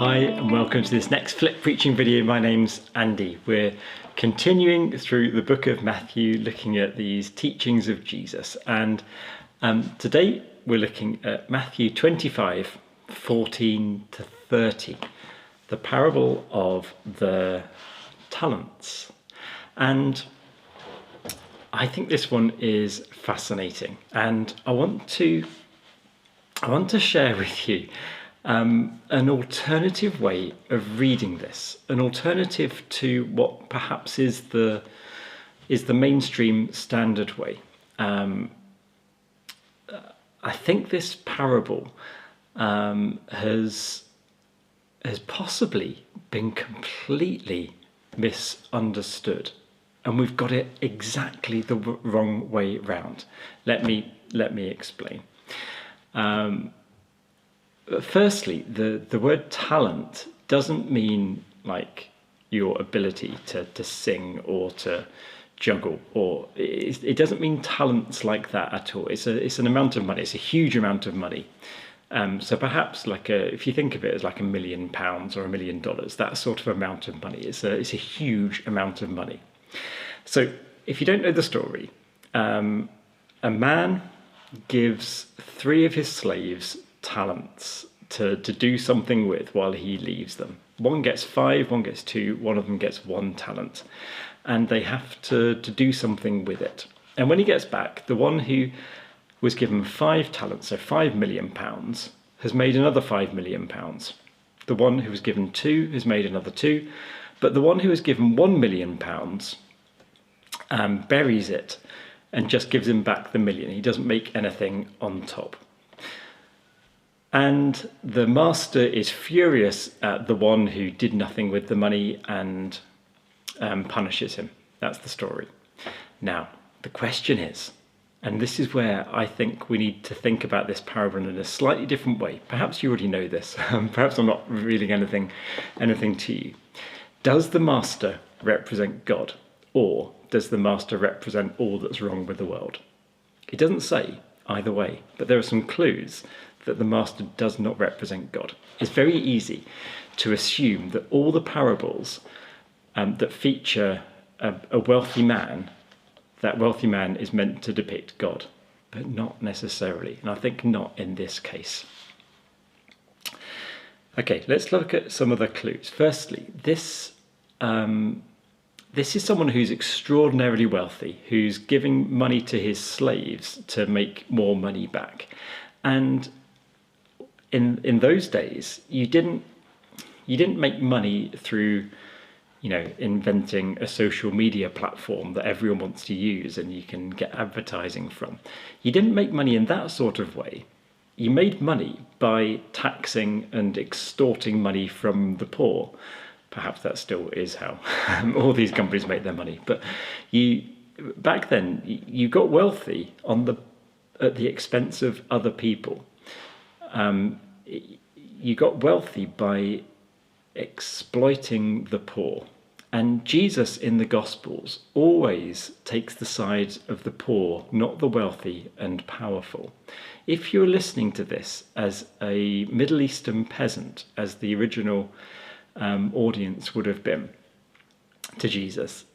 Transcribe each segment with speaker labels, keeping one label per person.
Speaker 1: Hi and welcome to this next flip preaching video. My name's Andy. We're continuing through the book of Matthew, looking at these teachings of Jesus. And today we're looking at Matthew 25, 14 to 30, the parable of the talents. And I think this one is fascinating, and I want to share with you an alternative way of reading this, an alternative to what perhaps is the mainstream standard way. I think this parable has possibly been completely misunderstood, and we've got it exactly the wrong way round. Let me explain. Firstly, the word talent doesn't mean like your ability to sing or to juggle, or it doesn't mean talents like that at all. It's an amount of money. It's a huge amount of money. So perhaps if you think of it as like £1 million or $1 million, that sort of amount of money. It's a huge amount of money. So if you don't know the story, a man gives 3 of his slaves talents to do something with while he leaves them. One gets 5, one gets 2, one of them gets 1 talent, and they have to do something with it. And when he gets back, the one who was given 5 talents, so £5 million, has made another £5 million. The one who was given 2 has made another 2, but the one who was given £1 million buries it and just gives him back the million. He doesn't make anything on top. And the master is furious at the one who did nothing with the money and punishes him. That's the story. Now, the question is, and this is where I think we need to think about this parable in a slightly different way. Perhaps you already know this. Perhaps I'm not revealing anything to you. Does the master represent God, or does the master represent all that's wrong with the world? It doesn't say either way, but there are some clues that the master does not represent God. It's very easy to assume that all the parables that feature a wealthy man, that wealthy man is meant to depict God, but not necessarily, and I think not in this case. Okay, let's look at some of the clues. Firstly, this is someone who's extraordinarily wealthy, who's giving money to his slaves to make more money back. And in those days, you didn't make money through, inventing a social media platform that everyone wants to use and you can get advertising from. You didn't make money in that sort of way. You made money by taxing and extorting money from the poor. Perhaps that still is how all these companies make their money. But back then, you got wealthy at the expense of other people. You got wealthy by exploiting the poor. And Jesus in the Gospels always takes the side of the poor, not the wealthy and powerful. If you're listening to this as a Middle Eastern peasant, as the original audience would have been to Jesus,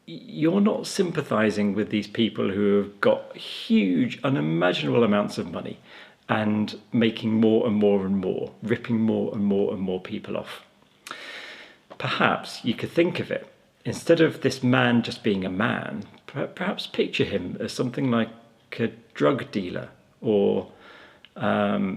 Speaker 1: you're not sympathizing with these people who have got huge, unimaginable amounts of money and making more and more and more, ripping more and more and more people off. Perhaps you could think of it, instead of this man just being a man, perhaps picture him as something like a drug dealer, or I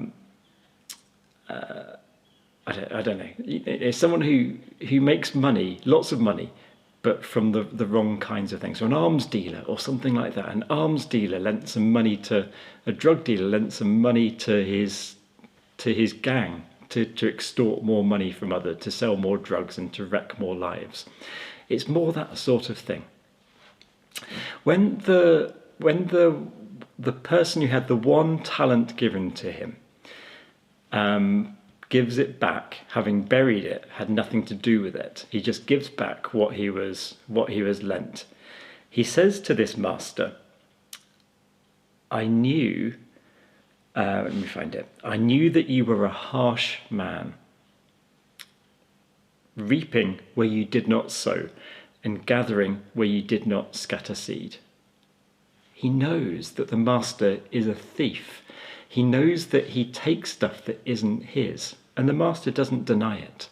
Speaker 1: don't know. It's someone who makes money, lots of money, but from the wrong kinds of things. So an arms dealer or something like that. An arms dealer lent some money to a drug dealer, lent some money to his gang to extort more money from others, to sell more drugs and to wreck more lives. It's more that sort of thing. When the person who had the 1 talent given to him gives it back, having buried it, had nothing to do with it. He just gives back what he was lent. He says to this master, I knew Let me find it. I knew that you were a harsh man. reaping where you did not sow, and gathering where you did not scatter seed. He knows that the master is a thief. He knows that he takes stuff that isn't his, and the master doesn't deny it.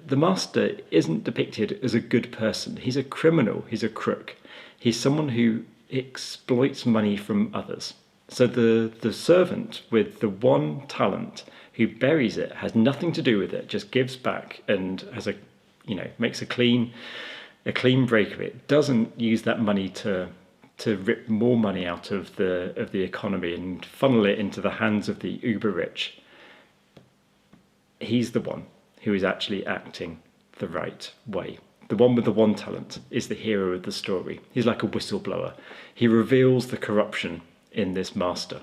Speaker 1: The master isn't depicted as a good person. He's a criminal. He's a crook. He's someone who exploits money from others. So the servant with the 1 talent who buries it, has nothing to do with it, just gives back and has makes a clean break of it, doesn't use that money to rip more money out of the economy and funnel it into the hands of the uber rich. He's the one who is actually acting the right way. The one with the 1 talent is the hero of the story. He's like a whistleblower. He reveals the corruption in this master.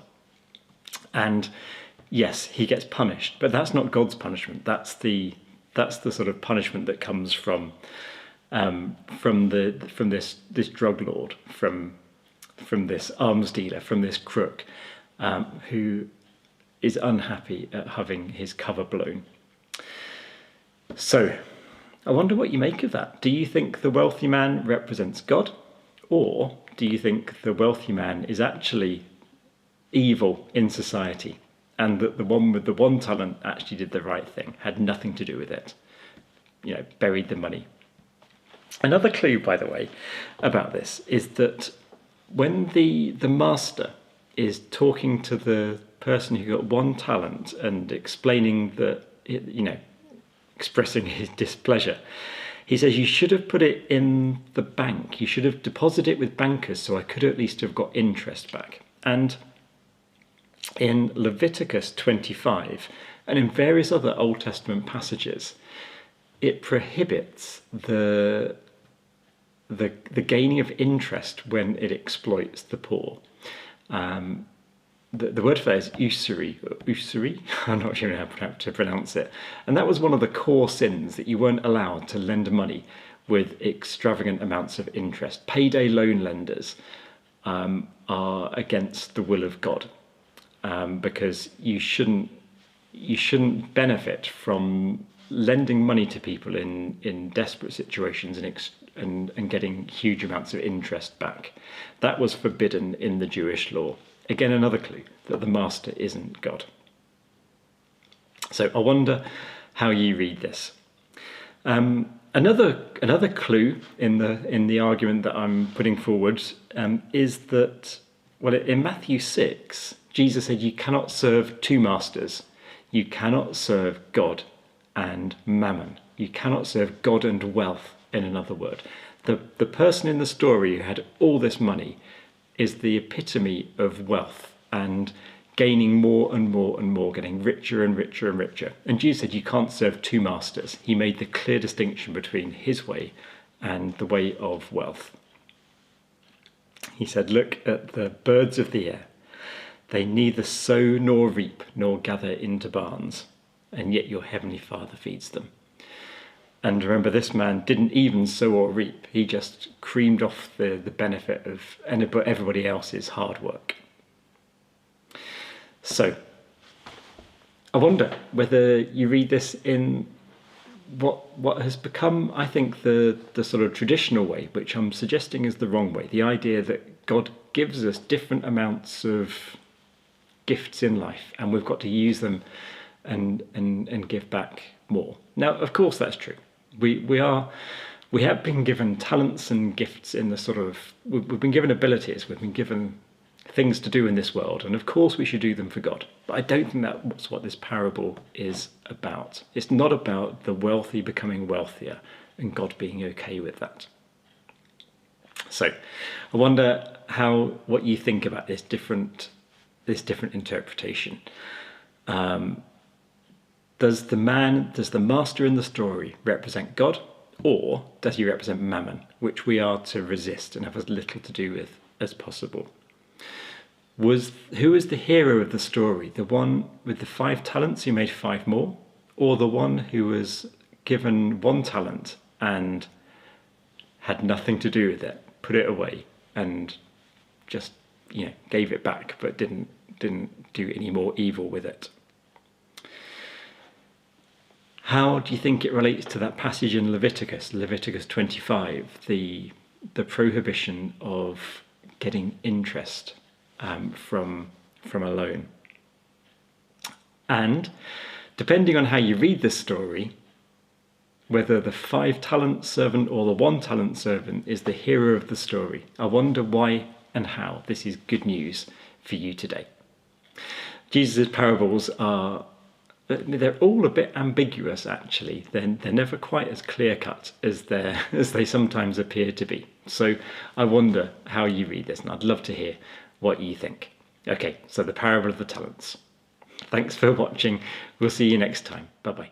Speaker 1: And yes, he gets punished, but that's not God's punishment. That's the sort of punishment that comes from this drug lord, from this alms dealer, from this crook, who is unhappy at having his cover blown. So, I wonder what you make of that. Do you think the wealthy man represents God, or do you think the wealthy man is actually evil in society, and that the one with the 1 talent actually did the right thing, had nothing to do with it, buried the money? Another clue, by the way, about this is that when the master is talking to the person who got 1 talent and explaining that, expressing his displeasure, he says, you should have put it in the bank. You should have deposited it with bankers so I could at least have got interest back. And in Leviticus 25 and in various other Old Testament passages, it prohibits the gaining of interest when it exploits the poor. The word for that is usury. I'm not sure how to pronounce it. And that was one of the core sins, that you weren't allowed to lend money with extravagant amounts of interest. Payday loan lenders are against the will of God, because you shouldn't benefit from lending money to people in desperate situations and getting huge amounts of interest back. That was forbidden in the Jewish law. Again, another clue that the master isn't God. So I wonder how you read this. Another clue in the argument that I'm putting forward is that, in Matthew 6, Jesus said you cannot serve 2 masters. You cannot serve God and mammon. You cannot serve God and wealth, in another word. The person in the story who had all this money is the epitome of wealth and gaining more and more and more, getting richer and richer and richer. And Jesus said you can't serve 2 masters. He made the clear distinction between his way and the way of wealth. He said, look at the birds of the air. They neither sow nor reap nor gather into barns, and yet your heavenly Father feeds them. And remember, this man didn't even sow or reap. He just creamed off the benefit of everybody else's hard work. So, I wonder whether you read this in what has become, I think, the sort of traditional way, which I'm suggesting is the wrong way. The idea that God gives us different amounts of gifts in life, and we've got to use them and give back more. Now, of course, that's true. We have been given talents and gifts in the sort of, we've been given abilities, we've been given things to do in this world, and of course we should do them for God. But I don't think that's what this parable is about. It's not about the wealthy becoming wealthier and God being okay with that. So I wonder what you think about this different interpretation. Does the master in the story represent God, or does he represent mammon, which we are to resist and have as little to do with as possible? Who is the hero of the story? The one with the 5 talents who made 5 more, or the one who was given 1 talent and had nothing to do with it, put it away, and just gave it back, but didn't do any more evil with it? How do you think it relates to that passage in Leviticus 25, the prohibition of getting interest from a loan? And depending on how you read this story, whether the 5-talent servant or the 1-talent servant is the hero of the story, I wonder why and how this is good news for you today. Jesus' parables they're all a bit ambiguous, actually. They're never quite as clear-cut as they sometimes appear to be. So I wonder how you read this, and I'd love to hear what you think. Okay, so the parable of the talents. Thanks for watching. We'll see you next time. Bye-bye.